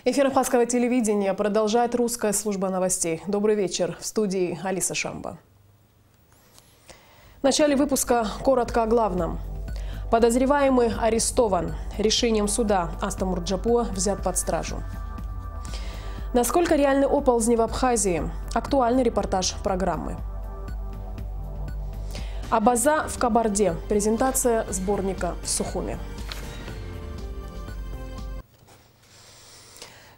Эфир Абхазского телевидения продолжает русская служба новостей. Добрый вечер. В студии Алиса Шамба. В начале выпуска коротко о главном. Подозреваемый арестован. Решением суда Астамур Джапуа взят под стражу. Насколько реальны оползни в Абхазии? Актуальный репортаж программы. Абаза в Кабарде. Презентация сборника в Сухуме.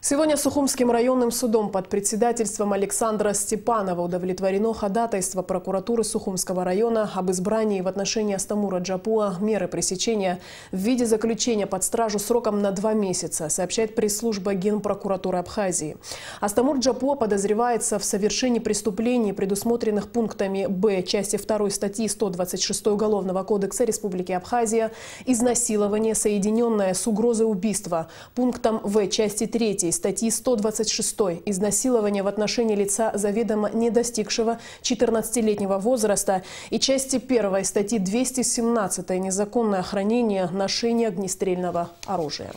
Сегодня Сухумским районным судом под председательством Александра Степанова удовлетворено ходатайство прокуратуры Сухумского района об избрании в отношении Астамура Джапуа меры пресечения в виде заключения под стражу сроком на 2 месяца, сообщает пресс-служба Генпрокуратуры Абхазии. Астамур Джапуа подозревается в совершении преступлений, предусмотренных пунктами Б части 2 статьи 126 Уголовного кодекса Республики Абхазия, изнасилование, соединенное с угрозой убийства, пунктом В части 3 статьи 126 «Изнасилование в отношении лица, заведомо не достигшего 14-летнего возраста» и части 1 статьи 217 «Незаконное хранение, ношение огнестрельного оружия».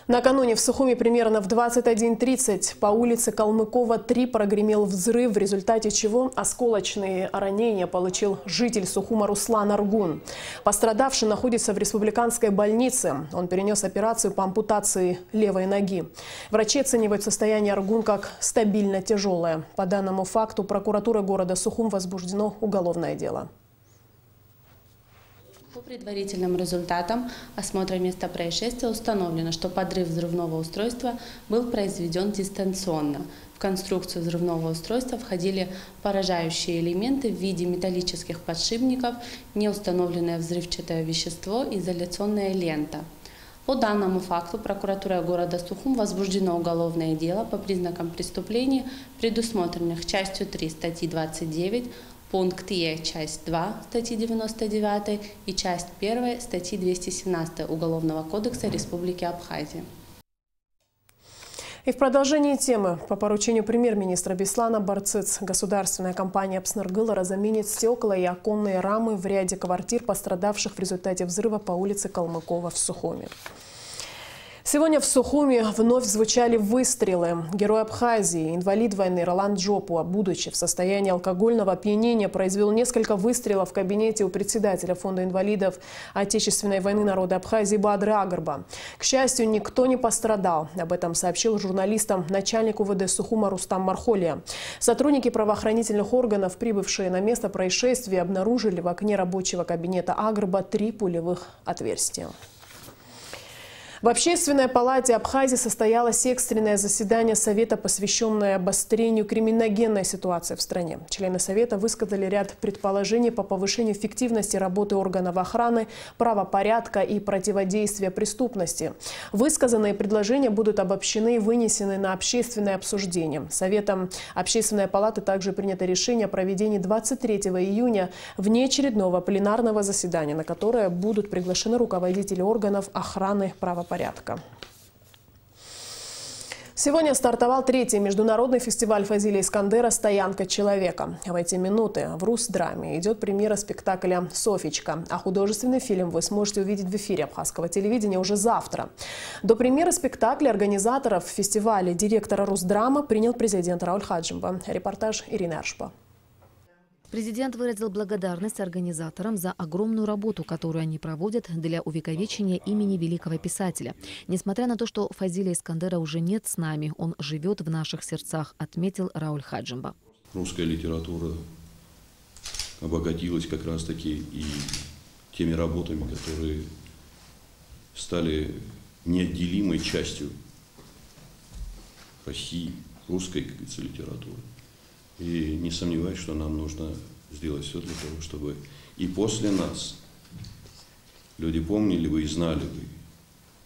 Накануне в Сухуме примерно в 21:30 по улице Калмыкова 3 прогремел взрыв, в результате чего осколочные ранения получил житель Сухума Руслан Аргун. Пострадавший находится в республиканской больнице. Он перенес операцию по ампутации левой ноги. Врачи оценивают состояние Аргун как стабильно тяжелое. По данному факту прокуратурой города Сухум возбуждено уголовное дело. По предварительным результатам осмотра места происшествия установлено, что подрыв взрывного устройства был произведен дистанционно. В конструкцию взрывного устройства входили поражающие элементы в виде металлических подшипников, неустановленное взрывчатое вещество и изоляционная лента. По данному факту прокуратурой города Сухум возбуждено уголовное дело по признакам преступлений, предусмотренных частью 3 статьи 29, пункт Е, часть 2 статьи 99 и часть 1 статьи 217 Уголовного кодекса Республики Абхазия. И в продолжении темы. По поручению премьер-министра Беслана Барцыц государственная компания «Апснаргыла» заменит стекла и оконные рамы в ряде квартир, пострадавших в результате взрыва по улице Калмыкова в Сухуме. Сегодня в Сухуме вновь звучали выстрелы. Герой Абхазии, инвалид войны Ролан Джапуа, будучи в состоянии алкогольного опьянения, произвел несколько выстрелов в кабинете у председателя фонда инвалидов Отечественной войны народа Абхазии Бадры Агарба. К счастью, никто не пострадал. Об этом сообщил журналистам начальник УВД Сухума Рустам Мархолия. Сотрудники правоохранительных органов, прибывшие на место происшествия, обнаружили в окне рабочего кабинета Агарба 3 пулевых отверстия. В Общественной палате Абхазии состоялось экстренное заседание Совета, посвященное обострению криминогенной ситуации в стране. Члены Совета высказали ряд предположений по повышению эффективности работы органов охраны, правопорядка и противодействия преступности. Высказанные предложения будут обобщены и вынесены на общественное обсуждение. Советом Общественной палаты также принято решение о проведении 23 июня внеочередного пленарного заседания, на которое будут приглашены руководители органов охраны правопорядка. Сегодня стартовал 3-й международный фестиваль Фазилия Искандера «Стоянка человека». В эти минуты в Русдраме идет премьера спектакля «Софичка», а художественный фильм вы сможете увидеть в эфире Абхазского телевидения уже завтра. До премьеры спектакля организаторов фестиваля директора Русдрама принял президент Рауль Хаджимба. Репортаж Ирины Аршпа. Президент выразил благодарность организаторам за огромную работу, которую они проводят для увековечения имени великого писателя. Несмотря на то, что Фазилия Искандера уже нет с нами, он живет в наших сердцах, отметил Рауль Хаджимба. Русская литература обогатилась как раз-таки и теми работами, которые стали неотделимой частью России, русской, как говорится, литературы. И не сомневаюсь, что нам нужно сделать все для того, чтобы и после нас люди помнили бы и знали бы,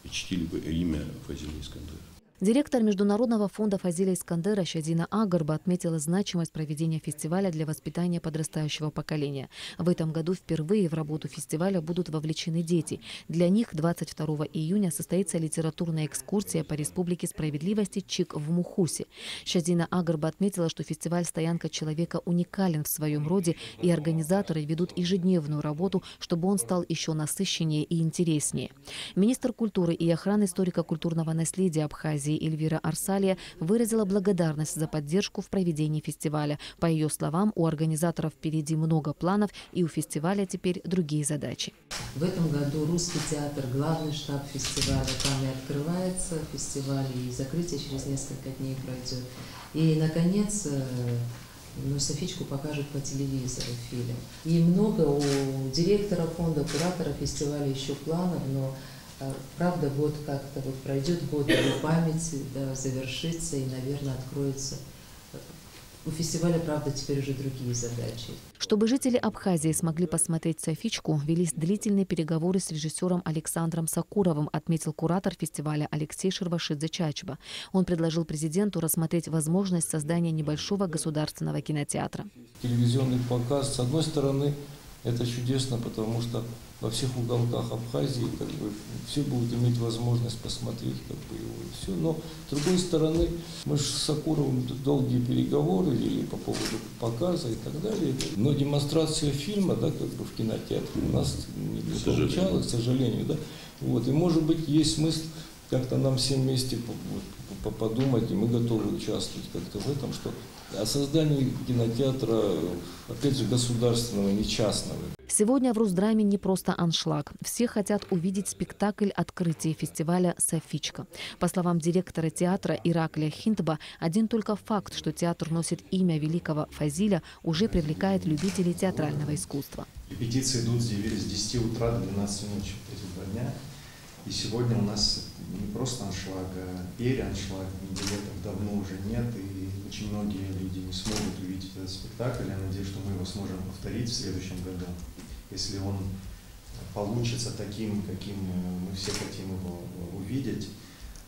и чтили бы имя Фазилия Искандера. Директор Международного фонда Фазиля Искандера Шадина Агарба отметила значимость проведения фестиваля для воспитания подрастающего поколения. В этом году впервые в работу фестиваля будут вовлечены дети. Для них 22 июня состоится литературная экскурсия по Республике Справедливости Чик в Мухусе. Шадина Агарба отметила, что фестиваль «Стоянка человека» уникален в своем роде, и организаторы ведут ежедневную работу, чтобы он стал еще насыщеннее и интереснее. Министр культуры и охраны историко-культурного наследия Абхазии Эльвира Арсалия выразила благодарность за поддержку в проведении фестиваля. По ее словам, у организаторов впереди много планов, и у фестиваля теперь другие задачи. В этом году русский театр, главный штаб фестиваля, там и открывается фестиваль, и закрытие через несколько дней пройдет. И, наконец, Софичку покажут по телевизору фильм. И много у директора фонда, куратора фестиваля еще планов, но правда, год как-то вот пройдет, год его памяти, да, завершится и, наверное, откроется. У фестиваля, правда, теперь уже другие задачи. Чтобы жители Абхазии смогли посмотреть «Софичку», велись длительные переговоры с режиссером Александром Сакуровым, отметил куратор фестиваля Алексей Шервашидзе-Чачба. Он предложил президенту рассмотреть возможность создания небольшого государственного кинотеатра. Телевизионный показ, с одной стороны, это чудесно, потому что во всех уголках Абхазии все будут иметь возможность посмотреть его и все. Но с другой стороны, мы же с Сакуровым долгие переговоры вели по поводу показа и так далее. Но демонстрация фильма, в кинотеатре у нас не получалось, к сожалению. Да? Вот. И может быть есть смысл как-то нам всем вместе подумать, и мы готовы участвовать как-то в этом, что о создании кинотеатра, опять же, государственного, не частного. Сегодня в Русдраме не просто аншлаг. Все хотят увидеть спектакль открытия фестиваля «Софичка». По словам директора театра Ираклия Хинтба, один только факт, что театр носит имя великого Фазиля, уже привлекает любителей театрального искусства. Репетиции идут с 10 утра до 12 ночи, эти 2 дня. И сегодня у нас не просто аншлаг, а переаншлаг. Билетов давно уже нет, и очень многие люди не смогут увидеть этот спектакль. Я надеюсь, что мы его сможем повторить в следующем году, если он получится таким, каким мы все хотим его увидеть.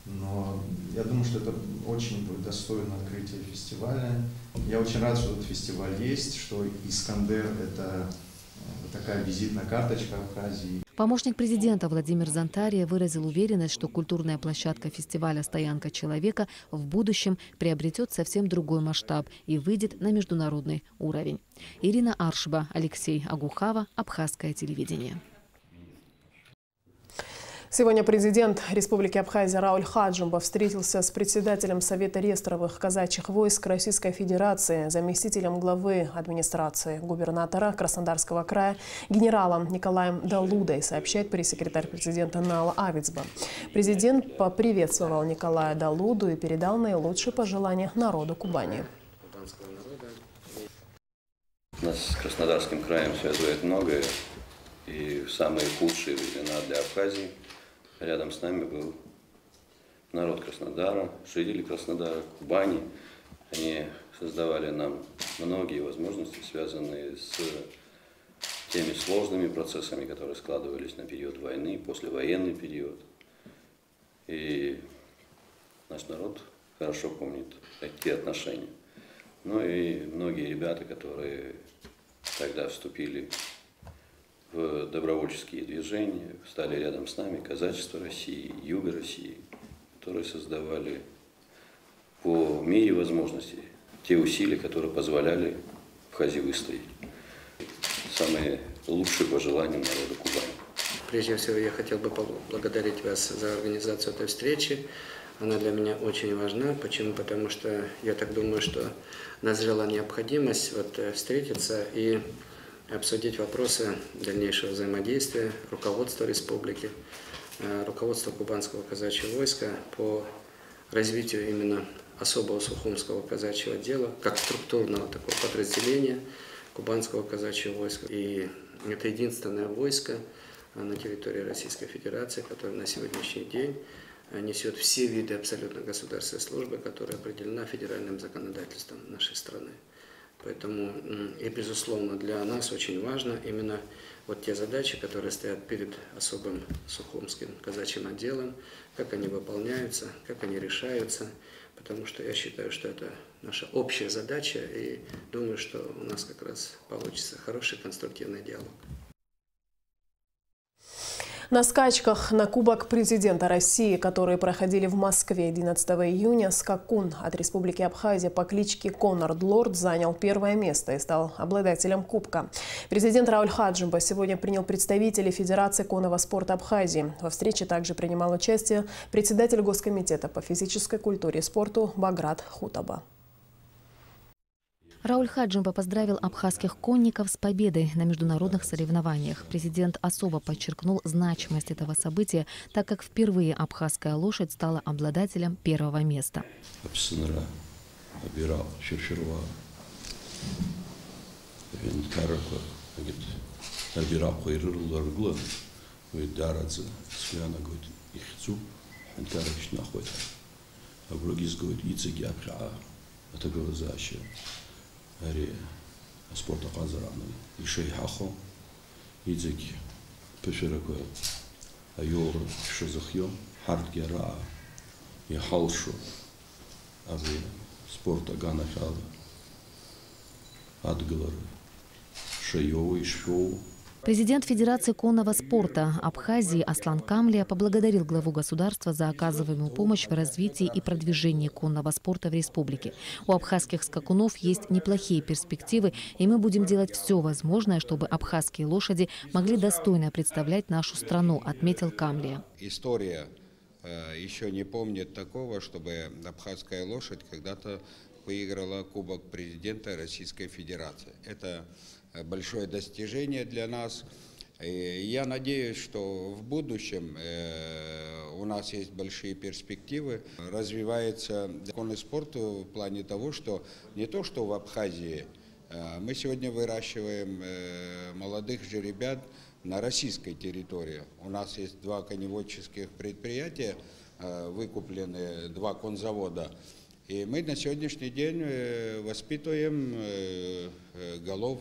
Но я думаю, что это очень достойно открытия фестиваля. Я очень рад, что этот фестиваль есть, что Искандер – это такая визитная карточка Абхазии. Помощник президента Владимир Зантария выразил уверенность, что культурная площадка фестиваля «Стоянка человека» в будущем приобретет совсем другой масштаб и выйдет на международный уровень. Ирина Аршба, Алексей Агухава, Абхазское телевидение. Сегодня президент Республики Абхазия Рауль Хаджимба встретился с председателем Совета реестровых казачьих войск Российской Федерации, заместителем главы администрации губернатора Краснодарского края генералом Николаем Далудой, сообщает пресс-секретарь президента Нала Авицба. Президент поприветствовал Николая Далуду и передал наилучшие пожелания народу Кубани. Нас с Краснодарским краем связывает многое, и в самые худшие времена для Абхазии рядом с нами был народ Краснодара, жители Краснодара, Кубани. Они создавали нам многие возможности, связанные с теми сложными процессами, которые складывались на период войны, послевоенный период. И наш народ хорошо помнит такие отношения. Ну и многие ребята, которые тогда вступили в добровольческие движения, стали рядом с нами, казачество России, Юга России, которые создавали по мере возможностей те усилия, которые позволяли Абхазии выстоять. Самые лучшие пожелания народу Кубани. Прежде всего, я хотел бы поблагодарить вас за организацию этой встречи. Она для меня очень важна. Почему? Потому что я так думаю, что назрела необходимость встретиться и обсудить вопросы дальнейшего взаимодействия руководства республики, руководства Кубанского казачьего войска по развитию именно особого сухумского казачьего дела, как структурного такого подразделения Кубанского казачьего войска. И это единственное войско на территории Российской Федерации, которое на сегодняшний день несет все виды абсолютно государственной службы, которая определена федеральным законодательством нашей страны. Поэтому и, безусловно, для нас очень важно именно вот те задачи, которые стоят перед особым Сухумским казачьим отделом, как они выполняются, как они решаются, потому что я считаю, что это наша общая задача, и думаю, что у нас как раз получится хороший конструктивный диалог. На скачках на Кубок президента России, которые проходили в Москве 11 июня, скакун от Республики Абхазия по кличке Конрад Лорд занял первое место и стал обладателем кубка. Президент Рауль Хаджимба сегодня принял представителей Федерации конного спорта Абхазии. Во встрече также принимал участие председатель Госкомитета по физической культуре и спорту Баграт Хутаба. Рауль Хаджимба поздравил абхазских конников с победой на международных соревнованиях. Президент особо подчеркнул значимость этого события, так как впервые абхазская лошадь стала обладателем первого места. ари спорта казараны ишей хахо идзек пешерако айор шозахьё хардгера и халшу аби спорта ганахала адглар шеё и шоу. Президент Федерации конного спорта Абхазии Аслан Камлия поблагодарил главу государства за оказываемую помощь в развитии и продвижении конного спорта в республике. У абхазских скакунов есть неплохие перспективы, и мы будем делать все возможное, чтобы абхазские лошади могли достойно представлять нашу страну, отметил Камлия. История еще не помнит такого, чтобы абхазская лошадь когда-то выиграла Кубок президента Российской Федерации. Это большое достижение для нас. И я надеюсь, что в будущем у нас есть большие перспективы. Развивается конный спорт в плане того, что не то, что в Абхазии. Мы сегодня выращиваем молодых жеребят на российской территории. У нас есть 2 коневодческих предприятия, выкуплены 2 конзавода. И мы на сегодняшний день воспитываем голов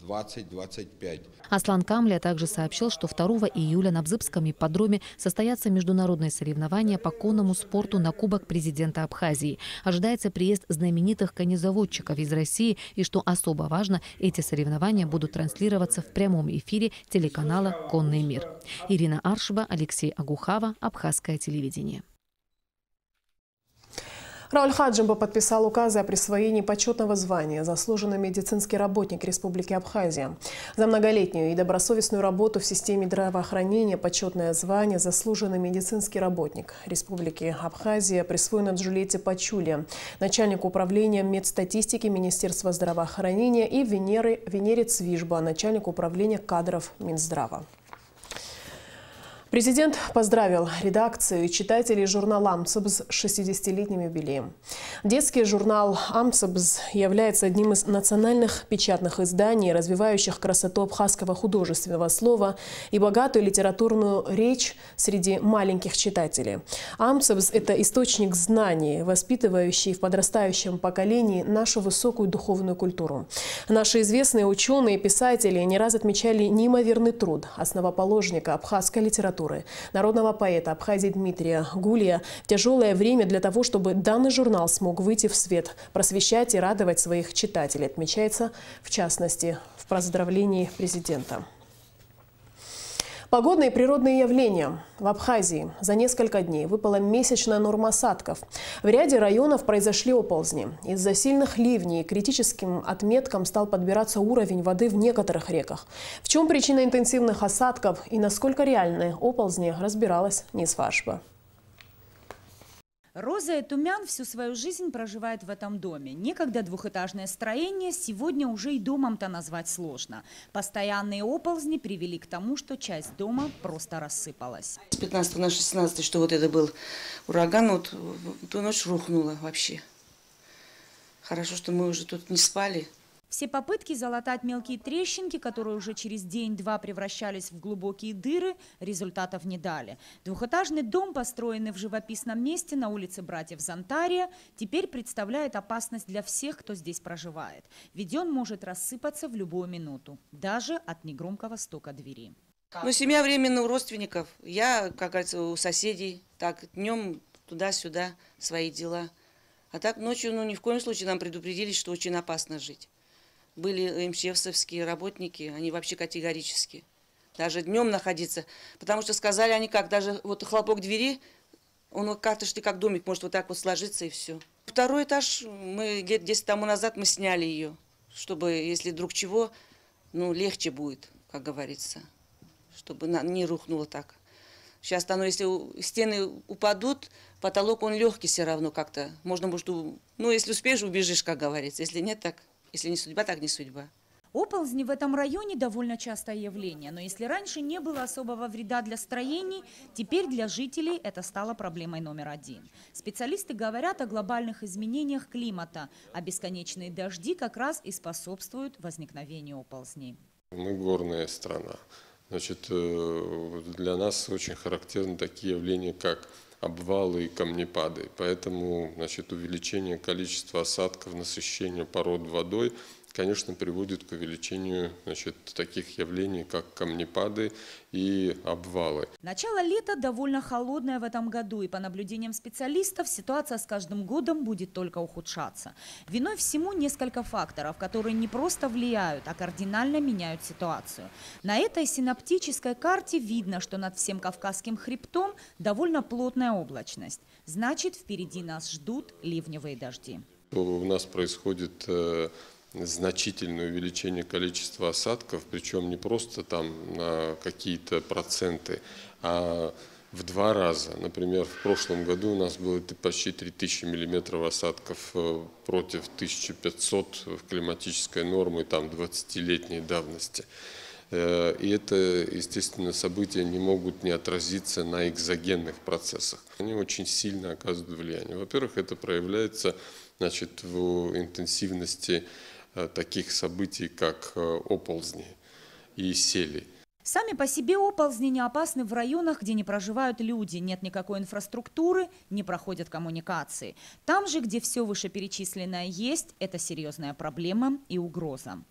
20-25. Аслан Камлия также сообщил, что 2 июля на Бзыбском ипподроме состоятся международные соревнования по конному спорту на Кубок президента Абхазии. Ожидается приезд знаменитых конезаводчиков из России, и, что особо важно, эти соревнования будут транслироваться в прямом эфире телеканала «Конный мир». Ирина Аршева, Алексей Агухава, Абхазское телевидение. Рауль Хаджимба подписал указы о присвоении почетного звания «Заслуженный медицинский работник Республики Абхазия». За многолетнюю и добросовестную работу в системе здравоохранения почетное звание «Заслуженный медицинский работник Республики Абхазия» присвоено Джулете Пачуле, начальнику управления медстатистики Министерства здравоохранения, и Венере Цвижба, начальнику управления кадров Минздрава. Президент поздравил редакцию и читателей журнала «Амцебз» с 60-летним юбилеем. Детский журнал «Амцебз» является одним из национальных печатных изданий, развивающих красоту абхазского художественного слова и богатую литературную речь среди маленьких читателей. «Амцебз» – это источник знаний, воспитывающий в подрастающем поколении нашу высокую духовную культуру. Наши известные ученые и писатели не раз отмечали неимоверный труд основоположника абхазской литературы, народного поэта Абхазии Дмитрия Гулия в тяжелое время для того, чтобы данный журнал смог выйти в свет, просвещать и радовать своих читателей, отмечается в частности в поздравлении президента. Погодные и природные явления. В Абхазии за несколько дней выпала месячная норма осадков. В ряде районов произошли оползни. Из-за сильных ливней к критическим отметкам стал подбираться уровень воды в некоторых реках. В чем причина интенсивных осадков и насколько реальны оползни, разбиралась Нисфашба. Роза Этумян всю свою жизнь проживает в этом доме. Некогда двухэтажное строение сегодня уже и домом-то назвать сложно. Постоянные оползни привели к тому, что часть дома просто рассыпалась. С 15 на 16, что вот это был ураган, вот ту ночь рухнуло вообще. Хорошо, что мы уже тут не спали. В Все попытки залатать мелкие трещинки, которые уже через день-два превращались в глубокие дыры, результатов не дали. Двухэтажный дом, построенный в живописном месте на улице Братьев Зонтария, теперь представляет опасность для всех, кто здесь проживает. Ведь он может рассыпаться в любую минуту, даже от негромкого стука двери. Ну, семья временно у родственников. Я, как говорится, у соседей. Так, днем туда-сюда свои дела. А так ночью, ну, ни в коем случае нам предупредили, что очень опасно жить. Были МЧСовские работники, они вообще категорически. Даже днем находиться. Потому что сказали они как, даже вот хлопок двери, он как-то как домик может вот так вот сложиться и все. Второй этаж, мы лет 10 тому назад мы сняли ее, чтобы, если вдруг чего, ну, легче будет, как говорится. Чтобы не рухнуло так. Сейчас, если стены упадут, потолок он легкий все равно как-то. Можно, может, ну, если успеешь, убежишь, как говорится. Если нет, так, если не судьба, так не судьба. Оползни в этом районе довольно частое явление, но если раньше не было особого вреда для строений, теперь для жителей это стало проблемой номер один. Специалисты говорят о глобальных изменениях климата, а бесконечные дожди как раз и способствуют возникновению оползней. Мы горная страна. Значит, для нас очень характерны такие явления, как обвалы и камнепады. Поэтому, значит, увеличение количества осадков, насыщение пород водой, конечно, приводит к увеличению, значит, таких явлений, как камнепады и обвалы. Начало лета довольно холодное в этом году, и по наблюдениям специалистов ситуация с каждым годом будет только ухудшаться. Виной всему несколько факторов, которые не просто влияют, а кардинально меняют ситуацию. На этой синоптической карте видно, что над всем Кавказским хребтом довольно плотная облачность. Значит, впереди нас ждут ливневые дожди. У нас происходит значительное увеличение количества осадков, причем не просто там на какие-то проценты, а в 2 раза. Например, в прошлом году у нас было почти 3000 миллиметров осадков против 1500 в климатической нормы там 20-летней давности. И это, естественно, события не могут не отразиться на экзогенных процессах. Они очень сильно оказывают влияние. Во-первых, это проявляется, значит, в интенсивности таких событий, как оползни и сели. Сами по себе оползни не опасны в районах, где не проживают люди, нет никакой инфраструктуры, не проходят коммуникации. Там же, где все вышеперечисленное есть, это серьезная проблема и угроза.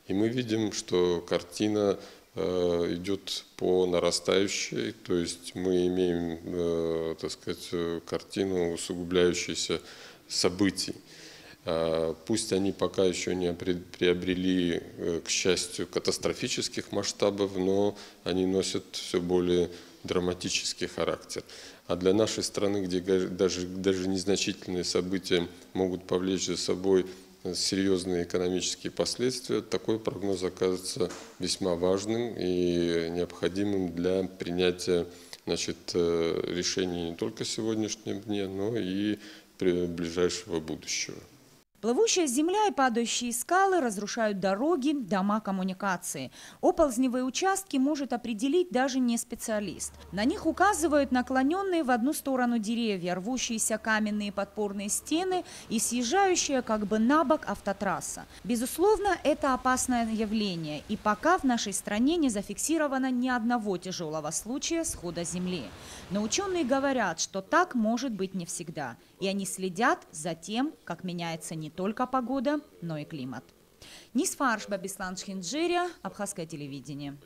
И мы видим, что картина идет по нарастающей, то есть мы имеем, так сказать, картину усугубляющихся событий. Пусть они пока еще не приобрели, к счастью, катастрофических масштабов, но они носят все более драматический характер. А для нашей страны, где даже незначительные события могут повлечь за собой серьезные экономические последствия, такой прогноз оказывается весьма важным и необходимым для принятия, значит, решений не только в сегодняшнем дне, но и ближайшего будущего. Плывущая земля и падающие скалы разрушают дороги, дома, коммуникации. Оползневые участки может определить даже не специалист. На них указывают наклоненные в одну сторону деревья, рвущиеся каменные подпорные стены и съезжающая как бы на бок автотрасса. Безусловно, это опасное явление, и пока в нашей стране не зафиксировано ни одного тяжелого случая схода земли. Но ученые говорят, что так может быть не всегда, и они следят за тем, как меняется не только погода, но и климат. Нисфаршба Беслан-Шхинджерия, Абхазское телевидение.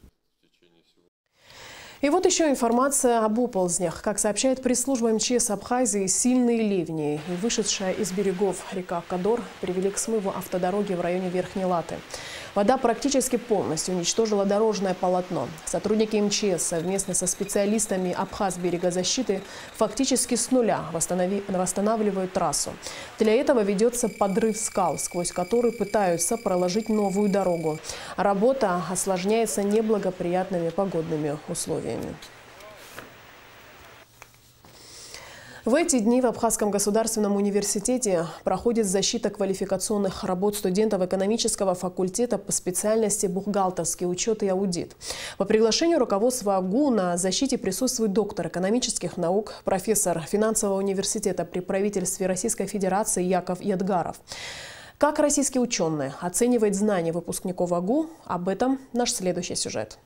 И вот еще информация об оползнях. Как сообщает пресс-служба МЧС Абхазии, сильные ливни и вышедшая из берегов река Кадор привели к смыву автодороги в районе Верхней Латы. Вода практически полностью уничтожила дорожное полотно. Сотрудники МЧС совместно со специалистами Абхазберегозащиты фактически с нуля восстанавливают трассу. Для этого ведется подрыв скал, сквозь который пытаются проложить новую дорогу. Работа осложняется неблагоприятными погодными условиями. В эти дни в Абхазском государственном университете проходит защита квалификационных работ студентов экономического факультета по специальности бухгалтерский учет и аудит. По приглашению руководства АГУ на защите присутствует доктор экономических наук, профессор финансового университета при правительстве Российской Федерации Яков Ядгаров. Как российские ученые оценивают знания выпускников АГУ? Об этом наш следующий сюжет.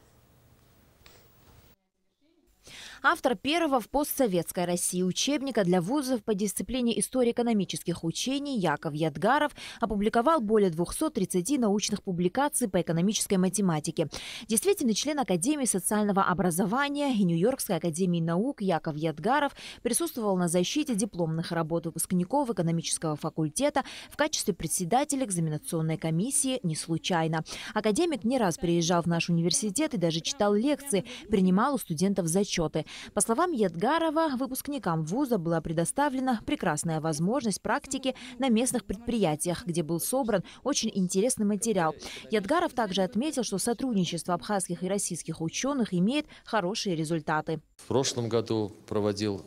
Автор первого в постсоветской России учебника для вузов по дисциплине истории экономических учений Яков Ядгаров опубликовал более 230 научных публикаций по экономической математике. Действительный член Академии социального образования и Нью-Йоркской академии наук Яков Ядгаров присутствовал на защите дипломных работ выпускников экономического факультета в качестве председателя экзаменационной комиссии не случайно. Академик не раз приезжал в наш университет и даже читал лекции, принимал у студентов зачеты. По словам Ядгарова, выпускникам вуза была предоставлена прекрасная возможность практики на местных предприятиях, где был собран очень интересный материал. Ядгаров также отметил, что сотрудничество абхазских и российских ученых имеет хорошие результаты. В прошлом году проводил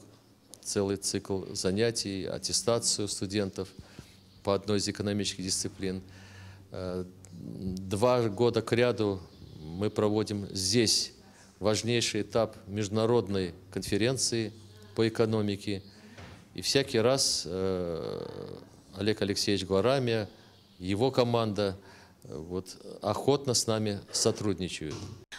целый цикл занятий, аттестацию студентов по одной из экономических дисциплин. 2 года кряду мы проводим здесь важнейший этап международной конференции по экономике. И всякий раз Олег Алексеевич Гварамия, его команда охотно с нами сотрудничают.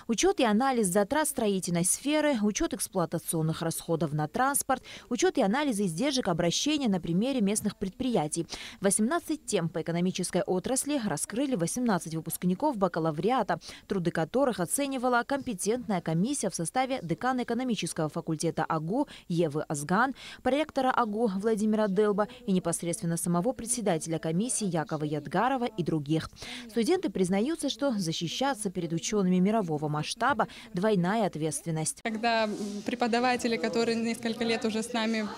Учет и анализ затрат строительной сферы, учет эксплуатационных расходов на транспорт, учет и анализ издержек обращения на примере местных предприятий. 18 тем по экономической отрасли раскрыли 18 выпускников бакалавриата, труды которых оценивала компетентная комиссия в составе декана экономического факультета АГУ Евы Азган, проректора АГУ Владимира Делба и непосредственно самого председателя комиссии Якова Ядгарова и других. Студенты признаются, что защищаться перед учеными мирового масштаба – двойная ответственность. Когда преподаватели, которые несколько лет уже с нами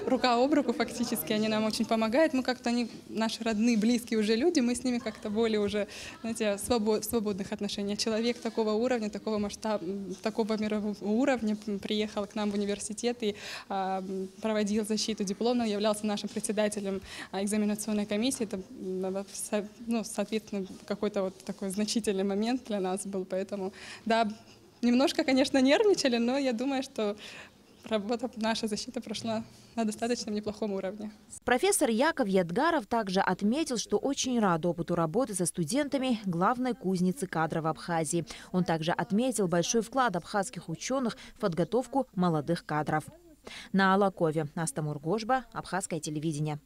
рука об руку фактически, они нам очень помогают, мы как-то, они наши родные, близкие уже люди, мы с ними как-то более уже, знаете, в свободных отношениях. Человек такого уровня, такого масштаба, такого мирового уровня приехал к нам в университет и проводил защиту диплома, являлся нашим председателем экзаменационной комиссии. Это, соответственно, какой-то такой значительный момент для нас был. Поэтому, да, немножко, конечно, нервничали, но я думаю, что работа, наша защита прошла на достаточно неплохом уровне. Профессор Яков Ядгаров также отметил, что очень рад опыту работы со студентами главной кузницы кадров в Абхазии. Он также отметил большой вклад абхазских ученых в подготовку молодых кадров. На Алакове. Астамур Гошба, Абхазское телевидение.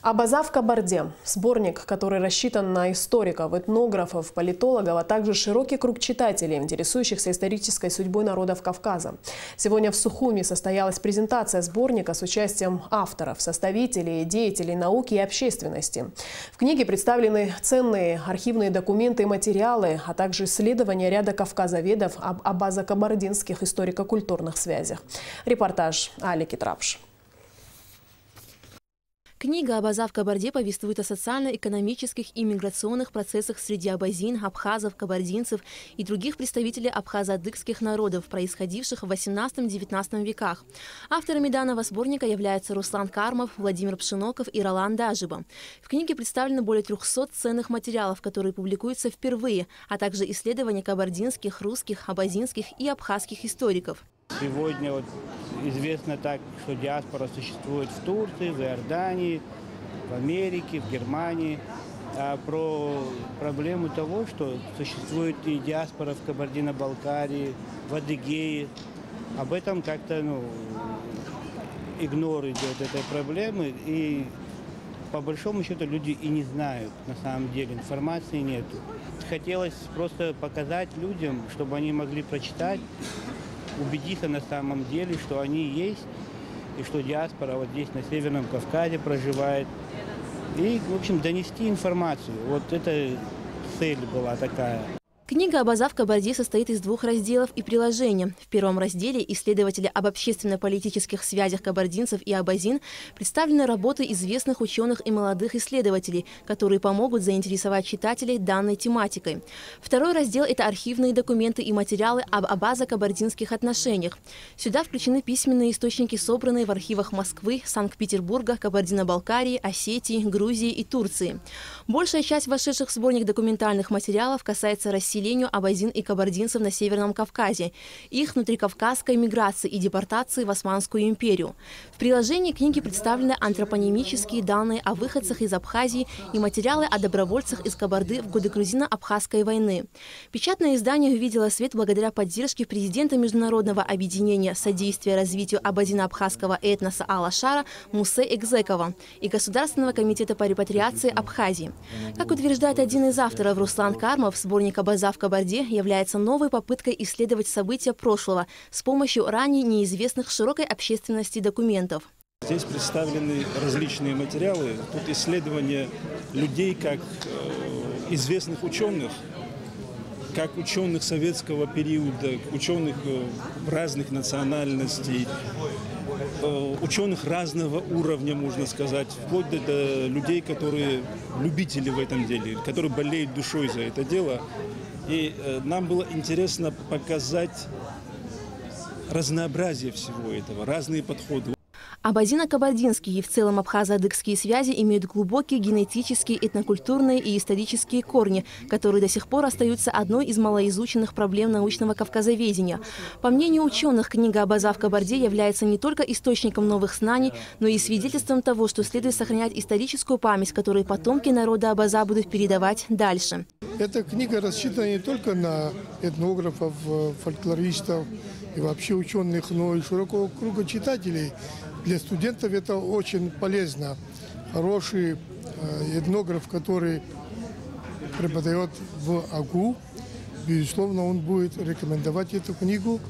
«Абаза в Кабарде» – сборник, который рассчитан на историков, этнографов, политологов, а также широкий круг читателей, интересующихся исторической судьбой народов Кавказа. Сегодня в Сухуми состоялась презентация сборника с участием авторов, составителей, деятелей науки и общественности. В книге представлены ценные архивные документы и материалы, а также исследования ряда кавказоведов об абазо-кабардинских историко-культурных связях. Репортаж Али Китрапш. Книга «Абаза в Кабарде» повествует о социально-экономических и миграционных процессах среди абазин, абхазов, кабардинцев и других представителей абхазо-адыгских народов, происходивших в XVIII-XIX веках. Авторами данного сборника являются Руслан Кармов, Владимир Пшеноков и Ролан Дажиба. В книге представлено более 300 ценных материалов, которые публикуются впервые, а также исследования кабардинских, русских, абазинских и абхазских историков. Сегодня известно так, что диаспора существует в Турции, в Иордании, в Америке, в Германии. А про проблему того, что существует и диаспора в Кабардино-Балкарии, в Адыгее, об этом как-то игнор идет этой проблемы. И по большому счету люди и не знают, на самом деле, информации нету. Хотелось просто показать людям, чтобы они могли прочитать, убедиться на самом деле, что они есть, и что диаспора вот здесь, на Северном Кавказе, проживает. И, в общем, донести информацию. Вот эта цель была такая. Книга «Абаза в Кабарде» состоит из 2 разделов и приложения. В первом разделе исследователи об общественно-политических связях кабардинцев и абазин представлены работы известных ученых и молодых исследователей, которые помогут заинтересовать читателей данной тематикой. Второй раздел – это архивные документы и материалы об абазо-кабардинских отношениях. Сюда включены письменные источники, собранные в архивах Москвы, Санкт-Петербурга, Кабардино-Балкарии, Осетии, Грузии и Турции. Большая часть вошедших в сборник документальных материалов касается России расселению абазин и кабардинцев на Северном Кавказе, их внутрикавказской миграции и депортации в Османскую империю. В приложении книги представлены антропонимические данные о выходцах из Абхазии и материалы о добровольцах из Кабарды в годы грузино-абхазской войны. Печатное издание увидело свет благодаря поддержке президента Международного объединения содействия развитию абазино-абхазского этноса Алашара Мусе Экзекова и Государственного комитета по репатриации Абхазии. Как утверждает один из авторов Руслан Кармов, сборник «Абаза в Кабарде» является новой попыткой исследовать события прошлого с помощью ранее неизвестных широкой общественности документов. Здесь представлены различные материалы. Тут исследования людей как известных ученых, как ученых советского периода, ученых разных национальностей, ученых разного уровня, можно сказать, вплоть до людей, которые любители в этом деле, которые болеют душой за это дело. И нам было интересно показать разнообразие всего этого, разные подходы. Абазино-кабардинские и в целом абхазо-адыгские связи имеют глубокие генетические, этнокультурные и исторические корни, которые до сих пор остаются одной из малоизученных проблем научного кавказоведения. По мнению ученых, книга «Абаза в Кабарде» является не только источником новых знаний, но и свидетельством того, что следует сохранять историческую память, которую потомки народа Абаза будут передавать дальше. Эта книга рассчитана не только на этнографов, фольклористов и вообще ученых, но и широкого круга читателей. Для студентов это очень полезно. Хороший этнограф, который преподает в АГУ, безусловно, он будет рекомендовать эту книгу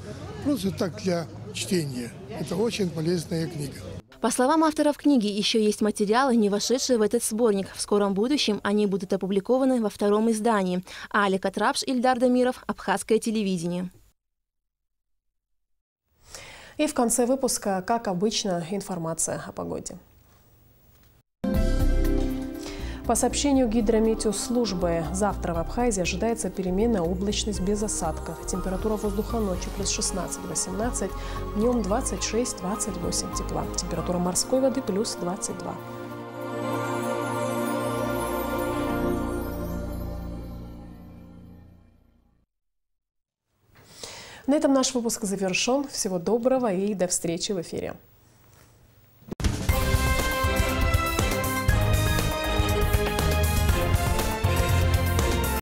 просто так для чтения. Это очень полезная книга. По словам авторов книги, еще есть материалы, не вошедшие в этот сборник. В скором будущем они будут опубликованы во втором издании. Алик Атрапш, Ильдар Дамиров, Абхазское телевидение. И в конце выпуска, как обычно, информация о погоде. По сообщению Гидрометеослужбы, завтра в Абхазии ожидается переменная облачность без осадков. Температура воздуха ночью плюс 16-18, днем 26-28 тепла. Температура морской воды плюс 22. На этом наш выпуск завершен. Всего доброго и до встречи в эфире.